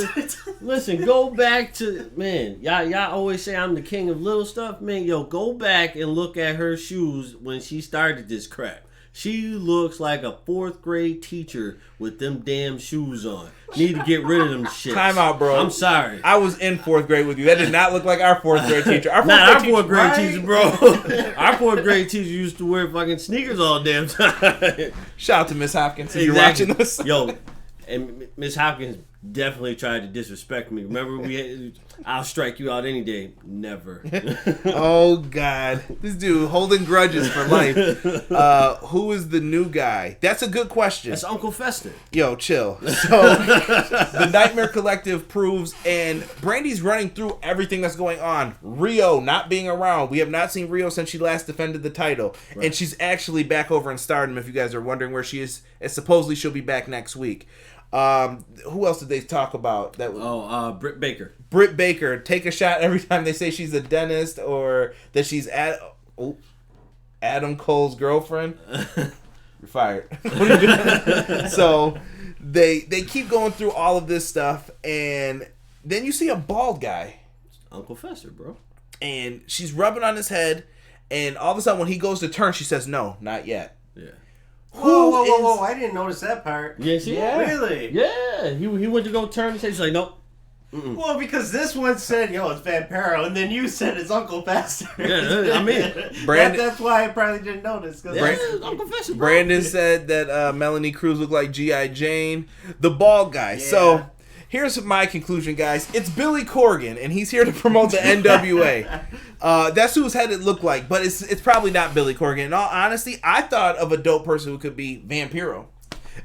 S2: to man. Y'all always say I'm the king of little stuff, man. Yo, go back and look at her shoes when she started this crap. She looks like a 4th grade teacher with them damn shoes on. Need to get rid of them shit.
S1: Time out, bro.
S2: I'm sorry.
S1: I was in 4th grade with you. That did not look like our 4th grade teacher. Our
S2: 4th grade teacher, bro. Our 4th grade teacher used to wear fucking sneakers all damn time.
S1: Shout out to Miss Hopkins if
S2: Exactly.
S1: you're watching this.
S2: Yo, and Miss Hopkins definitely tried to disrespect me. Remember, I'll strike you out any day. Never.
S1: Oh, God. This dude holding grudges for life. Who is the new guy? That's a good question.
S2: That's Uncle Fester.
S1: Yo, chill. So, the Nightmare Collective proves, and Brandy's running through everything that's going on. Rio not being around. We have not seen Rio since she last defended the title. Right. And she's actually back over in Stardom, if you guys are wondering where she is. And supposedly she'll be back next week. Who else did they talk about?
S2: Britt Baker.
S1: Britt Baker. Take a shot every time they say she's a dentist or that she's Adam Cole's girlfriend. You're fired. What are you doing? So they keep going through all of this stuff, and then you see a bald guy.
S2: Uncle Fester, bro.
S1: And she's rubbing on his head, and all of a sudden when he goes to turn, she says, "No, not yet."
S2: Yeah.
S3: Whoa! I didn't notice that part.
S2: Yes,
S1: yeah.
S3: Really?
S2: Yeah. He went to go turn and say, she's like, nope. Mm-mm.
S3: Well, because this one said, "Yo, it's Vampiro," and then you said it's Uncle Fester.
S2: Yeah, I mean,
S3: that's why I probably didn't notice.
S2: Uncle Fester, bro.
S1: Brandon said that Melanie Cruz looked like G.I. Jane, the bald guy. Yeah. So here's my conclusion, guys. It's Billy Corgan, and he's here to promote the NWA. That's whose head it looked like, but it's probably not Billy Corgan. In all honesty, I thought of a dope person who could be Vampiro.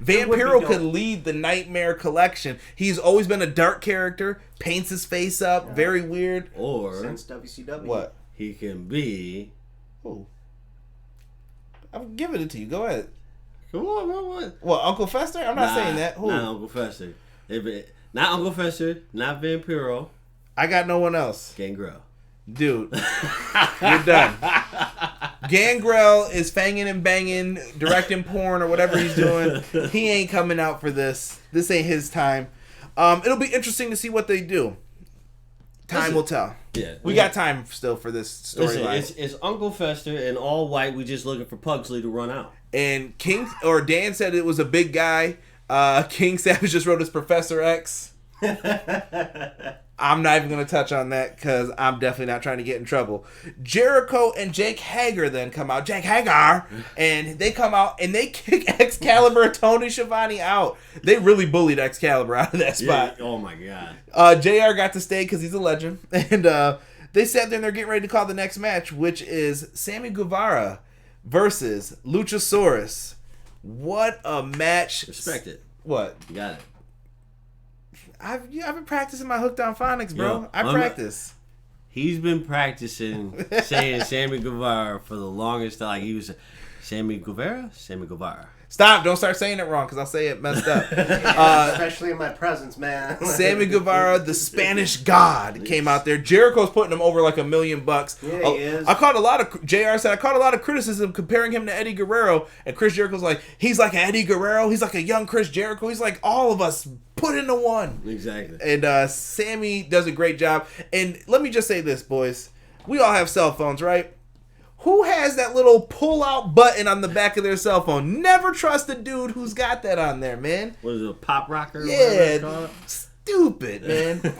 S1: Vampiro could lead the Nightmare Collection. He's always been a dark character, paints his face up, very weird.
S2: Or
S3: since WCW,
S1: what
S2: he can be?
S1: Who? I'm giving it to you. Go ahead.
S2: Come on, bro.
S1: What? Uncle Fester? I'm not saying that. Who?
S2: Not Uncle Fester. Not Uncle Fester. Not Vampiro.
S1: I got no one else.
S2: Gangrel.
S1: Dude, you're done. Gangrel is fanging and banging, directing porn or whatever he's doing. He ain't coming out for this. This ain't his time. It'll be interesting to see what they do. Time will tell.
S2: Yeah,
S1: we got time still for this storyline.
S2: It's Uncle Fester and all white. We just looking for Pugsley to run out.
S1: And Dan said it was a big guy. King Savage just wrote his Professor X. I'm not even going to touch on that because I'm definitely not trying to get in trouble. Jericho and Jake Hager then come out. Jake Hager! And they come out and they kick Excalibur Tony Schiavone out. They really bullied Excalibur out of that spot.
S2: Yeah, oh my God.
S1: JR got to stay because he's a legend. And they sat there and they're getting ready to call the next match, which is Sammy Guevara versus Luchasaurus. What a match.
S2: Respect it.
S1: What?
S2: You got it.
S1: I've been practicing my hooked on phonics, bro. I practice.
S2: He's been practicing saying Sammy Guevara for the longest time. Like he was Sammy Guevara.
S1: Stop! Don't start saying it wrong because I'll say it messed up.
S3: Especially in my presence, man.
S1: Sammy Guevara, the Spanish God, came out there. Jericho's putting him over like $1 million.
S3: Yeah, he is.
S1: I caught a lot of JR said I caught a lot of criticism comparing him to Eddie Guerrero, and Chris Jericho's like he's like Eddie Guerrero. He's like a young Chris Jericho. He's like all of us put into one.
S2: Exactly.
S1: And Sammy does a great job. And let me just say this, boys. We all have cell phones, right? Who has that little pull-out button on the back of their cell phone? Never trust a dude who's got that on there, man.
S2: What is it, a pop rocker?
S1: Yeah, stupid, man.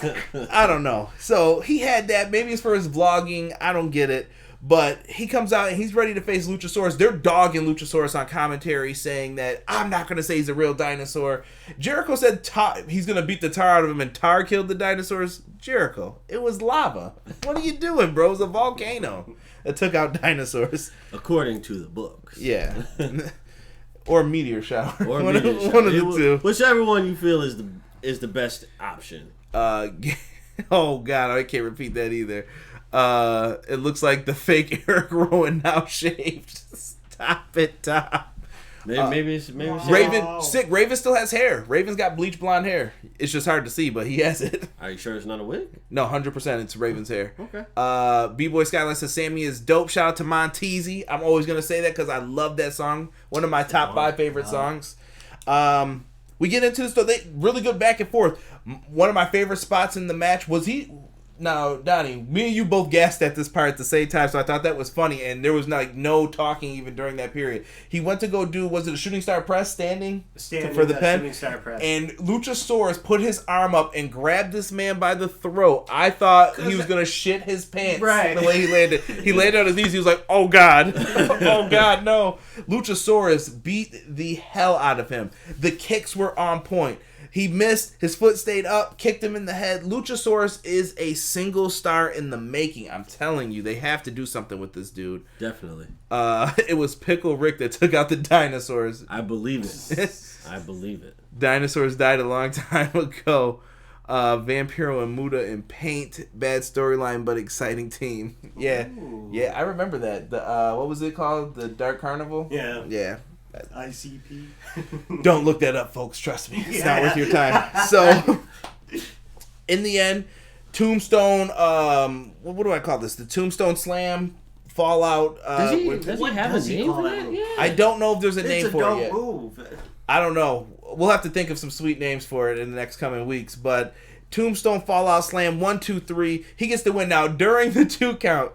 S1: I don't know. So he had that. Maybe it's for his vlogging. I don't get it. But he comes out and he's ready to face Luchasaurus. They're dogging Luchasaurus on commentary, saying that I'm not going to say he's a real dinosaur. Jericho said he's going to beat the tar out of him, and Tar killed the dinosaurs. Jericho, it was lava. What are you doing, bro? It was a volcano that took out dinosaurs.
S2: According to the books.
S1: Yeah. Or a meteor shower.
S2: Or a
S1: one
S2: meteor shower.
S1: One of the two.
S2: Whichever one you feel is the best option.
S1: Oh, God, I can't repeat that either. It looks like the fake Eric Rowan now shaved. Stop it, Tom.
S2: Maybe
S1: Raven sick. Raven still has hair. Raven's got bleach blonde hair. It's just hard to see, but he has it.
S2: Are you sure it's not a wig?
S1: No, 100% it's Raven's hair.
S2: Okay.
S1: B-Boy Skyline says Sammy is dope. Shout out to Montezzi. I'm always gonna say that because I love that song. One of my top 5 favorite songs. We get into this though. They really good back and forth. One of my favorite spots in the match was Now, Donnie, me and you both gasped at this part at the same time, so I thought that was funny, and there was no talking even during that period. He went to go do, was it a shooting star press standing for the pen?
S3: Shooting star press.
S1: And Luchasaurus put his arm up and grabbed this man by the throat. I thought he was going to shit his pants the way he landed. He landed on his knees, he was like, oh God, oh God, no. Luchasaurus beat the hell out of him. The kicks were on point. He missed. His foot stayed up. Kicked him in the head. Luchasaurus is a single star in the making. I'm telling you, they have to do something with this dude.
S2: Definitely.
S1: It was Pickle Rick that took out the dinosaurs.
S2: I believe it. I believe it.
S1: Dinosaurs died a long time ago. Vampiro and Muda in paint. Bad storyline, but exciting team. Yeah.
S3: Ooh.
S1: Yeah, I remember that. The what was it called? The Dark Carnival?
S3: Yeah.
S1: Yeah.
S3: ICP.
S1: Don't look that up, folks. Trust me. It's not worth your time. So, in the end, Tombstone, what do I call this? The Tombstone Slam Fallout.
S2: Does he have a name for that? Yeah.
S1: I don't know if there's a name for it yet.
S3: Move.
S1: I don't know. We'll have to think of some sweet names for it in the next coming weeks. But Tombstone Fallout Slam 1, 2, 3. He gets the win. Now, during the 2 count.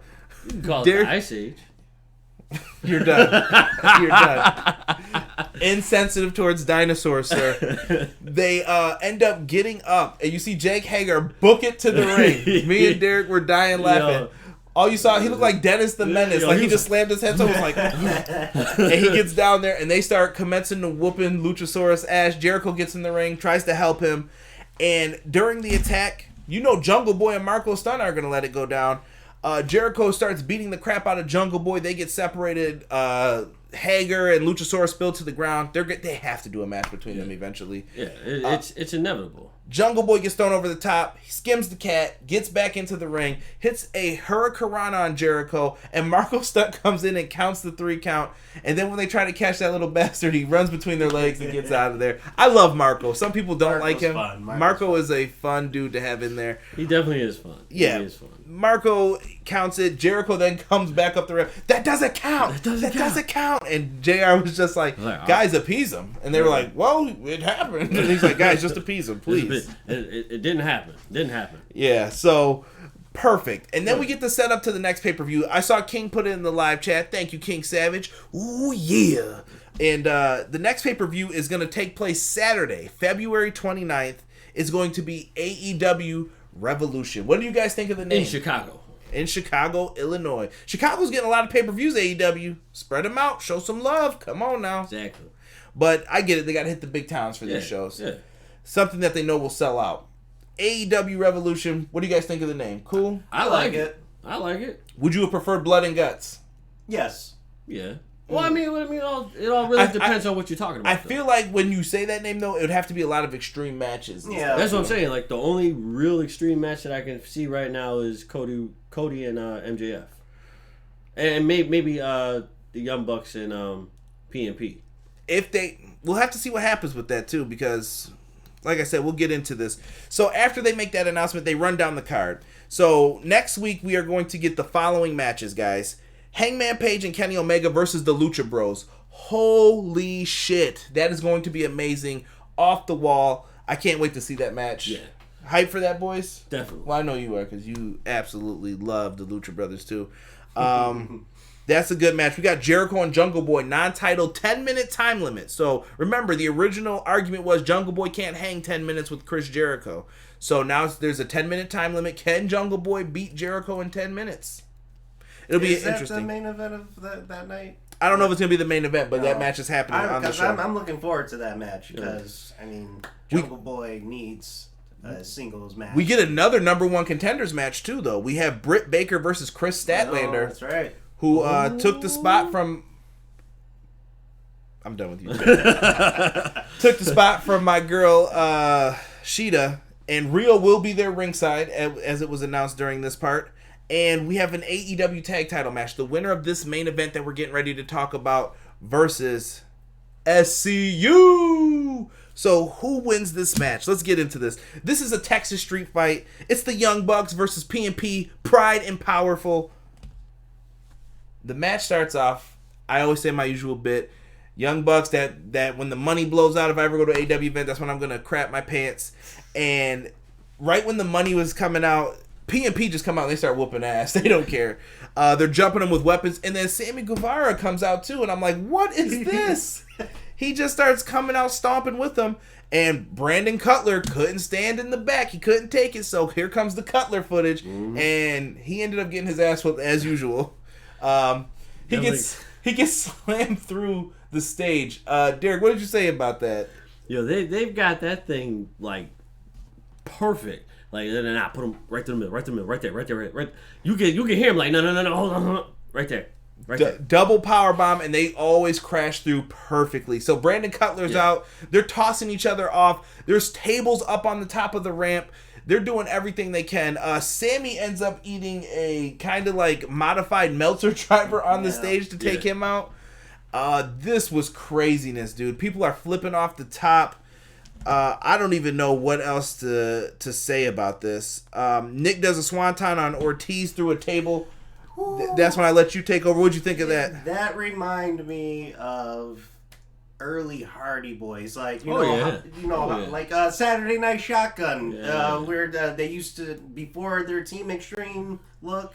S2: You can call it the Ice Age.
S1: You're done. You're done. Insensitive towards dinosaurs, sir. They end up getting up, and you see Jake Hager book it to the ring. Me and Derek were dying laughing. All you saw, he looked like Dennis the Menace. Like he just slammed his head, so it was like, and he gets down there, and they start commencing to whooping Luchasaurus' ass. Jericho gets in the ring, tries to help him, and during the attack, Jungle Boy and Marco Stunt are gonna let it go down. Jericho starts beating the crap out of Jungle Boy. They get separated. Hager and Luchasaurus spill to the ground. They have to do a match between them eventually.
S2: Yeah, it's inevitable.
S1: Jungle Boy gets thrown over the top. He skims the cat, gets back into the ring, hits a Hurricanrana on Jericho, and Marco Stunt comes in and counts the 3 count. And then when they try to catch that little bastard, he runs between their legs and gets out of there. I love Marco. Some people don't like him. Marco is a fun dude to have in there.
S2: He definitely is fun.
S1: Yeah.
S2: He is fun.
S1: Marco counts it. Jericho then comes back up the ramp. That doesn't count. That doesn't count. And JR was just like, guys, appease him. And they were like, well, it happened. And he's like, guys, just appease him, please.
S2: It didn't happen. Didn't happen.
S1: Yeah, so perfect. And then we get the setup to the next pay-per-view. I saw King put it in the live chat. Thank you, King Savage. Ooh, yeah. And the next pay-per-view is going to take place Saturday, February 29th. It's going to be AEW Revolution. What do you guys think of the name? In Chicago, Illinois. Chicago's getting a lot of pay-per-views, AEW. Spread them out. Show some love. Come on now.
S2: Exactly.
S1: But I get it. They got to hit the big towns for these shows.
S2: Yeah.
S1: Something that they know will sell out. AEW Revolution. What do you guys think of the name? Cool?
S2: I like it. I like it.
S1: Would you have preferred Blood and Guts?
S3: Yes.
S2: Yeah. Well, I mean, it all really depends on what you're talking about.
S1: I feel like when you say that name, though, it would have to be a lot of extreme matches.
S3: Yeah,
S2: that's what I'm saying. Like, the only real extreme match that I can see right now is Cody and MJF, and maybe the Young Bucks and PNP.
S1: We'll have to see what happens with that too, because, like I said, we'll get into this. So after they make that announcement, they run down the card. So next week we are going to get the following matches, guys. Hangman Page and Kenny Omega versus the Lucha Bros. Holy shit. That is going to be amazing. Off the wall. I can't wait to see that match.
S2: Yeah.
S1: Hype for that, boys?
S2: Definitely.
S1: Well, I know you are, because you absolutely love the Lucha Brothers, too. That's a good match. We got Jericho and Jungle Boy, non-titled 10-minute time limit. So, remember, the original argument was Jungle Boy can't hang 10 minutes with Chris Jericho. So, now there's a 10-minute time limit. Can Jungle Boy beat Jericho in 10 minutes? It'll be interesting.
S3: Is that the main event of that night?
S1: I don't know if it's going to be the main event, but that match is happening on the show.
S3: I'm looking forward to that match because, Jungle Boy needs a singles match.
S1: We get another number 1 contenders match, too, though. We have Britt Baker versus Chris Statlander.
S3: That's right.
S1: Who took the spot from... I'm done with you. Took the spot from my girl, Sheeta. And Rio will be there ringside, as it was announced during this part. And we have an AEW tag title match. The winner of this main event that we're getting ready to talk about versus SCU. So who wins this match? Let's get into this. This is a Texas street fight. It's the Young Bucks versus PNP, Pride and Powerful. The match starts off, I always say my usual bit, Young Bucks, that when the money blows out, if I ever go to an AEW event, that's when I'm going to crap my pants. And right when the money was coming out, P&P just come out and they start whooping ass. They don't care. They're jumping them with weapons. And then Sammy Guevara comes out too. And I'm like, what is this? He just starts coming out stomping with them. And Brandon Cutler couldn't stand in the back. He couldn't take it. So here comes the Cutler footage. Mm-hmm. And he ended up getting his ass whooped as usual. He gets slammed through the stage. Derek, what did you say about that?
S2: Yo, they've got that thing like perfect. Like, nah, put him right through the middle, right there. You can hear him like, no, hold on, right there.
S1: Double power bomb, and they always crash through perfectly. So Brandon Cutler's out. They're tossing each other off. There's tables up on the top of the ramp. They're doing everything they can. Sammy ends up eating a kind of like modified Meltzer driver on the stage to take him out. This was craziness, dude. People are flipping off the top. I don't even know what else to say about this. Nick does a swanton on Ortiz through a table. That's when I let you take over. What'd you think of that?
S3: That reminded me of early Hardy Boys, like like Saturday Night Shotgun, where they used to before their Team Extreme look.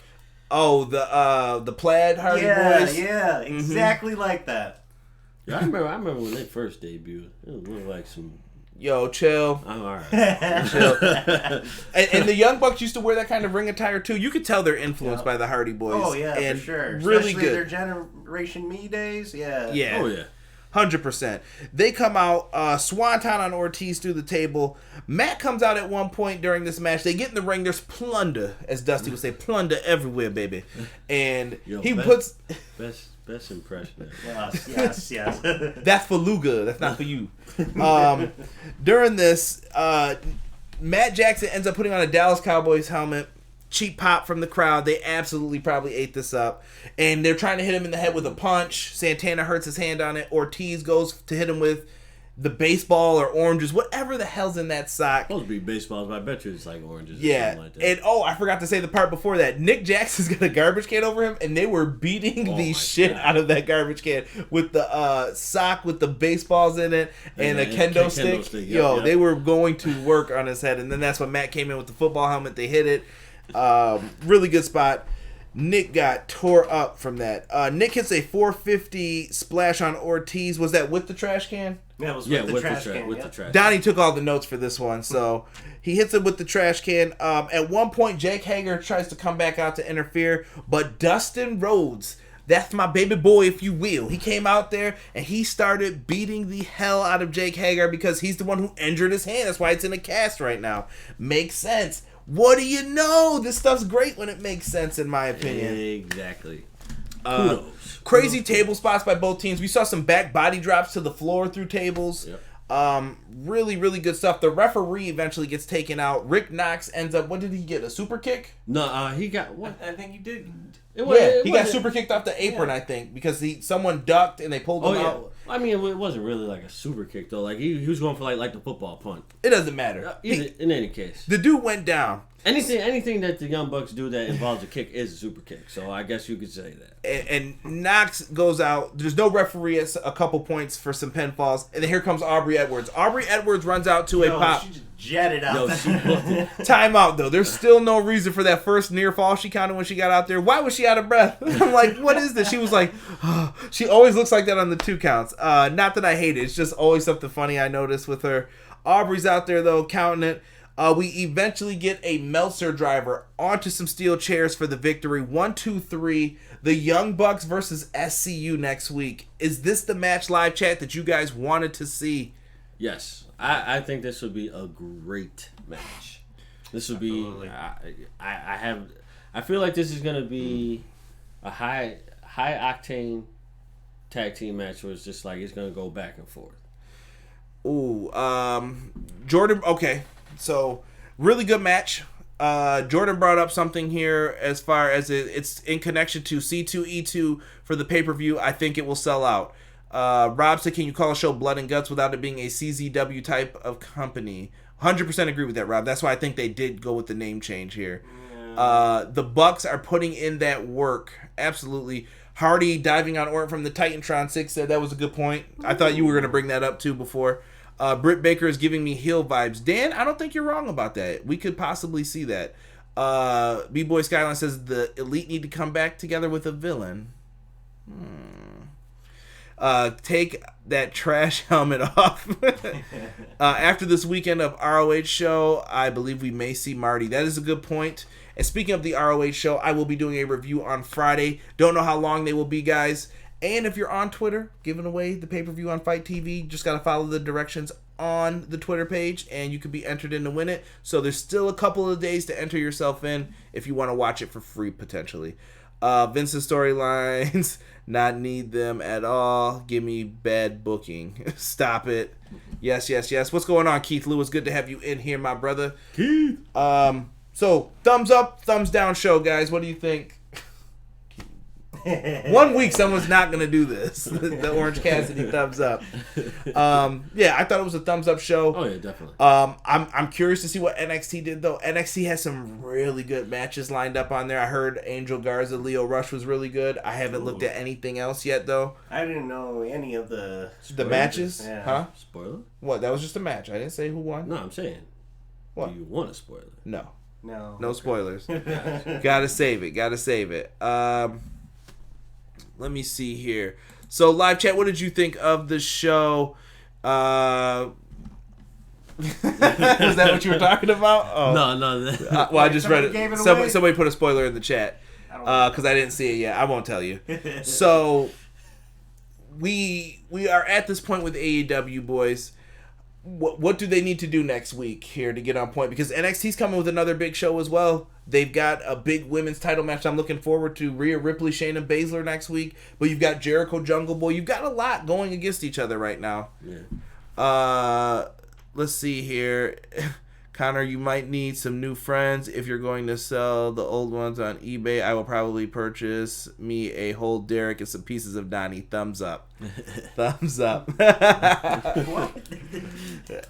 S1: Oh, the plaid Hardy Boys.
S3: Yeah, exactly like that.
S2: Yeah, I remember when they first debuted. It looked like some.
S1: Yo, chill.
S2: I'm all right.
S1: Chill. And the Young Bucks used to wear that kind of ring attire too. You could tell they're influenced by the Hardy Boys.
S3: Oh yeah,
S1: and
S3: for sure.
S1: Really
S3: Especially
S1: good.
S3: Their Generation Me days. Yeah.
S1: Yeah.
S2: Oh yeah.
S1: 100%. They come out, swanton on Ortiz through the table. Matt comes out at one point during this match. They get in the ring. There's plunder, as Dusty would say, plunder everywhere, baby. And puts
S2: best impression.
S3: Yes.
S1: That's for Luga. That's not for you. During this, Matt Jackson ends up putting on a Dallas Cowboys helmet. Cheap pop from the crowd. They absolutely probably ate this up. And they're trying to hit him in the head with a punch. Santana hurts his hand on it. Ortiz goes to hit him with the baseball or oranges, whatever the hell's in that sock.
S2: Supposed to be baseballs, but I bet you it's like oranges.
S1: Yeah.
S2: Or something like that.
S1: And I forgot to say the part before that. Nick Jackson's got a garbage can over him, and they were beating the shit out of that garbage can with the sock with the baseballs in it and a kendo stick. They were going to work on his head, and then that's when Matt came in with the football helmet. They hit it. Really good spot. Nick got tore up from that. Nick hits a 450 splash on Ortiz. Was that with the trash can?
S3: Yeah, it was with the trash can.
S2: With the trash.
S1: Donnie took all the notes for this one, so he hits it with the trash can. At one point, Jake Hager tries to come back out to interfere, but Dustin Rhodes, that's my baby boy, if you will, he came out there and he started beating the hell out of Jake Hager because he's the one who injured his hand. That's why it's in a cast right now. Makes sense. What do you know? This stuff's great when it makes sense, in my opinion.
S2: Exactly.
S1: Crazy table spots by both teams. We saw some back body drops to the floor through tables.
S2: Yep.
S1: Really, really good stuff. The referee eventually gets taken out. Rick Knox ends up, what did he get? A super kick?
S2: No, he got what?
S3: I think he did.
S1: He got super kicked off the apron, I think, because someone ducked and they pulled him out.
S2: I mean, it wasn't really like a super kick though. Like he was going for like the football punt.
S1: It doesn't matter.
S2: In any case,
S1: the dude went down.
S2: Anything that the Young Bucks do that involves a kick is a super kick. So I guess you could say that.
S1: And Knox goes out. There's no referee at a couple points for some pinfalls. And then here comes Aubrey Edwards. Aubrey Edwards runs out to a pop.
S3: She just jetted out.
S1: Time out, though. There's still no reason for that first near fall she counted when she got out there. Why was she out of breath? I'm like, what is this? She was like, oh. She always looks like that on the 2 counts. Not that I hate it. It's just always something funny I notice with her. Aubrey's out there, though, counting it. We eventually get a Meltzer driver onto some steel chairs for the victory. 1, 2, 3. The Young Bucks versus SCU next week. Is this the match, live chat, that you guys wanted to see?
S2: Yes. I think this would be a great match. This would be... I feel like this is going to be a high octane tag team match where it's just like it's going to go back and forth.
S1: Ooh. Jordan... Okay. So, really good match. Jordan brought up something here as far as it's in connection to C2E2 for the pay-per-view. I think it will sell out. Rob said, can you call a show Blood and Guts without it being a CZW type of company? 100% agree with that, Rob. That's why I think they did go with the name change here. The Bucks are putting in that work. Absolutely. Hardy diving on Orton from the Titantron 6 said that was a good point. I thought you were going to bring that up too before. Britt Baker is giving me heel vibes. Dan, I don't think you're wrong about that. We could possibly see that. B-Boy Skyline says the Elite need to come back together with a villain. Take that trash helmet off. After this weekend of ROH show, I believe we may see Marty. That is a good point. And speaking of the ROH show, I will be doing a review on Friday. Don't know how long they will be, guys. And if you're on Twitter, giving away the pay-per-view on Fight TV, just got to follow the directions on the Twitter page, and you can be entered in to win it. So there's still a couple of days to enter yourself in if you want to watch it for free, potentially. Vince's storylines, not need them at all. Give me bad booking. Stop it. Yes. What's going on, Keith Lewis? Good to have you in here, my brother.
S2: Keith.
S1: So, thumbs up, thumbs down show, guys. What do you think? 1 week someone's not going to do this. The Orange Cassidy thumbs up. Yeah, I thought it was a thumbs up show.
S2: Oh, yeah, definitely.
S1: I'm curious to see what NXT did, though. NXT has some really good matches lined up on there. I heard Angel Garza, Leo Rush was really good. I haven't looked at anything else yet, though.
S3: I didn't know any of the
S1: matches.
S3: Yeah.
S1: Huh?
S2: Spoiler?
S1: What? That was just a match. I didn't say who won.
S2: No, I'm saying.
S1: What?
S2: Do you want a spoiler?
S1: No.
S3: No
S1: Spoilers. Gotta save it. Let me see here. So, live chat, what did you think of the show? Was that what you were talking about? Oh.
S2: No.
S1: Well, I just read it. Somebody put a spoiler in the chat because I didn't see it yet. I won't tell you. So, we are at this point with AEW, boys. What do they need to do next week here to get on point? Because NXT's coming with another big show as well. They've got a big women's title match I'm looking forward to. Rhea Ripley, Shayna Baszler next week. But you've got Jericho, Jungle Boy. You've got a lot going against each other right now.
S2: Yeah.
S1: Let's see here. Connor, you might need some new friends. If you're going to sell the old ones on eBay, I will probably purchase me a whole Derek and some pieces of Donnie. Thumbs up. Thumbs up.
S3: What?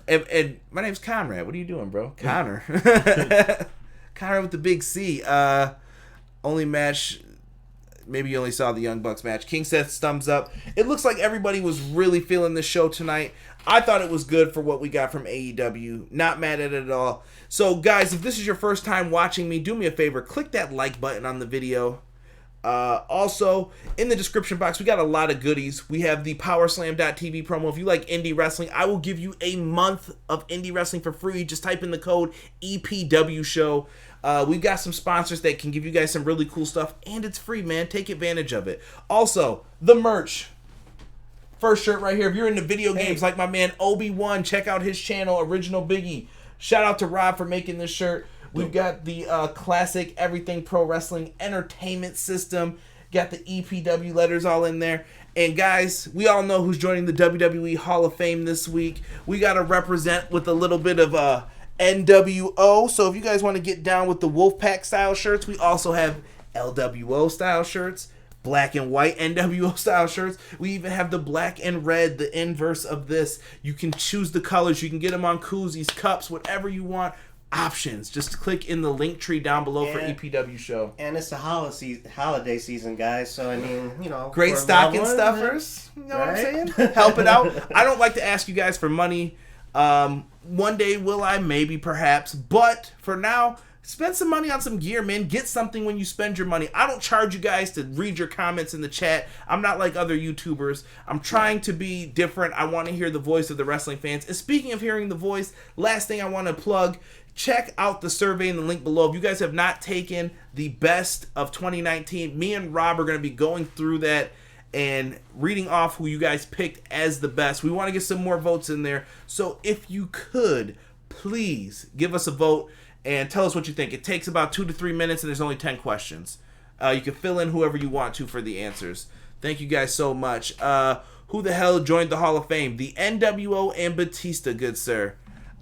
S1: And my name's Conrad. What are you doing, bro? Connor. Connor with the big C. Only match... Maybe you only saw the Young Bucks match. King says thumbs up. It looks like everybody was really feeling the show tonight. I thought it was good for what we got from AEW. Not mad at it at all. So, guys, if this is your first time watching me, do me a favor. Click that like button on the video. Also, in the description box, we got a lot of goodies. We have the Powerslam.tv promo. If you like indie wrestling, I will give you a month of indie wrestling for free. Just type in the code EPW show. We've got some sponsors that can give you guys some really cool stuff, and it's free, man. Take advantage of it. Also, the merch. First shirt right here. If you're into video games like my man Obi-Wan, check out his channel, Original Biggie. Shout out to Rob for making this shirt. We've got the classic Everything Pro Wrestling Entertainment System. Got the EPW letters all in there. And guys, we all know who's joining the WWE Hall of Fame this week. We got to represent with a little bit of NWO. So if you guys want to get down with the Wolfpack style shirts, we also have LWO style shirts. Black and white NWO style shirts. We even have the black and red, the inverse of this. You can choose the colors. You can get them on koozies, cups, whatever you want. Options. Just click in the link tree down below for EPW show.
S3: And it's the holiday season, guys. So, I mean,
S1: Great stocking stuffers. You know what I'm saying? Help it out. I don't like to ask you guys for money. One day will I? Maybe, perhaps. But for now... spend some money on some gear, man. Get something when you spend your money. I don't charge you guys to read your comments in the chat. I'm not like other YouTubers. I'm trying to be different. I want to hear the voice of the wrestling fans. And speaking of hearing the voice, last thing I want to plug, check out the survey in the link below. If you guys have not taken the best of 2019, me and Rob are going to be going through that and reading off who you guys picked as the best. We want to get some more votes in there. So if you could, please give us a vote. And tell us what you think. It takes about 2 to 3 minutes, and there's only 10 questions. You can fill in whoever you want to for the answers. Thank you guys so much. Who the hell joined the Hall of Fame? The NWO and Batista, good sir.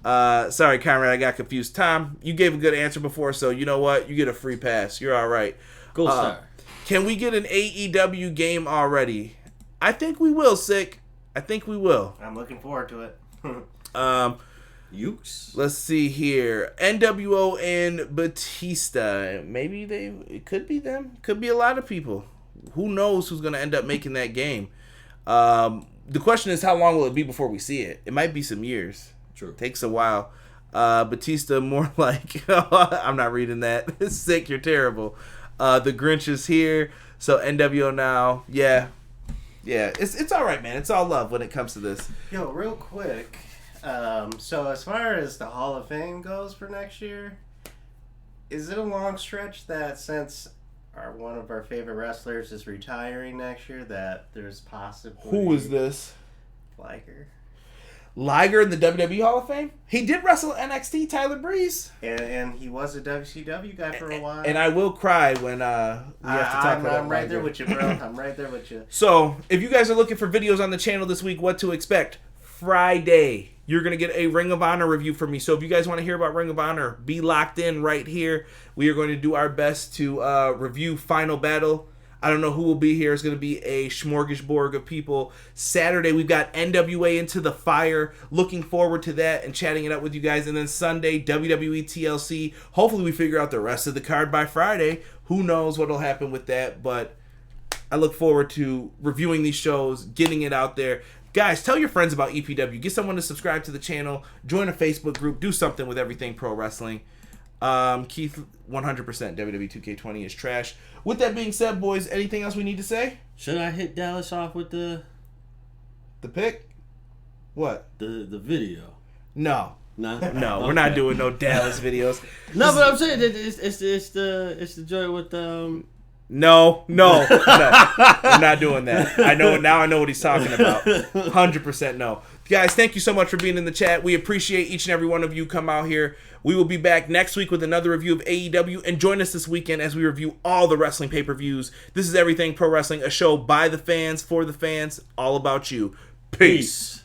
S1: Sorry, Conrad, I got confused. Tom, you gave a good answer before, so you know what? You get a free pass. You're all right.
S2: Gold star.
S1: Can we get an AEW game already? I think we will, Sick. I think we will.
S3: I'm looking forward to it.
S2: Ukes.
S1: Let's see here. NWO and Batista. Maybe it could be them. Could be a lot of people. Who knows who's going to end up making that game? The question is, how long will it be before we see it? It might be some years.
S2: True.
S1: Takes a while. Batista more like, I'm not reading that. It's sick. You're terrible. The Grinch is here. So NWO now. Yeah. It's all right, man. It's all love when it comes to this.
S3: Yo, real quick. So as far as the Hall of Fame goes for next year, is it a long stretch that since one of our favorite wrestlers is retiring next year that there's possibly...
S1: Who is this?
S3: Liger
S1: in the WWE Hall of Fame? He did wrestle NXT, Tyler Breeze.
S3: And he was a WCW guy for a while.
S1: And I will cry when we have to talk about
S3: I'm right there with you, bro. I'm right there with you.
S1: So, if you guys are looking for videos on the channel this week, what to expect? Friday, you're going to get a Ring of Honor review from me. So if you guys want to hear about Ring of Honor, be locked in right here. We are going to do our best to review Final Battle. I don't know who will be here. It's going to be a smorgasbord of people. Saturday, we've got NWA Into the Fire. Looking forward to that and chatting it up with you guys. And then Sunday, WWE TLC. Hopefully we figure out the rest of the card by Friday. Who knows what will happen with that. But I look forward to reviewing these shows, getting it out there. Guys, tell your friends about EPW. Get someone to subscribe to the channel. Join a Facebook group. Do something with everything pro wrestling. Keith, 100% WWE 2K20 is trash. With that being said, boys, anything else we need to say?
S2: Should I hit Dallas off with the
S1: pick? What?
S2: The video?
S1: No.
S2: No,
S1: okay. We're not doing no Dallas videos.
S2: No, but I'm saying it's the joint with
S1: No, we're not doing that. I know what he's talking about. 100% no. Guys, thank you so much for being in the chat. We appreciate each and every one of you come out here. We will be back next week with another review of AEW, and join us this weekend as we review all the wrestling pay-per-views. This is Everything Pro Wrestling, a show by the fans, for the fans, all about you. Peace.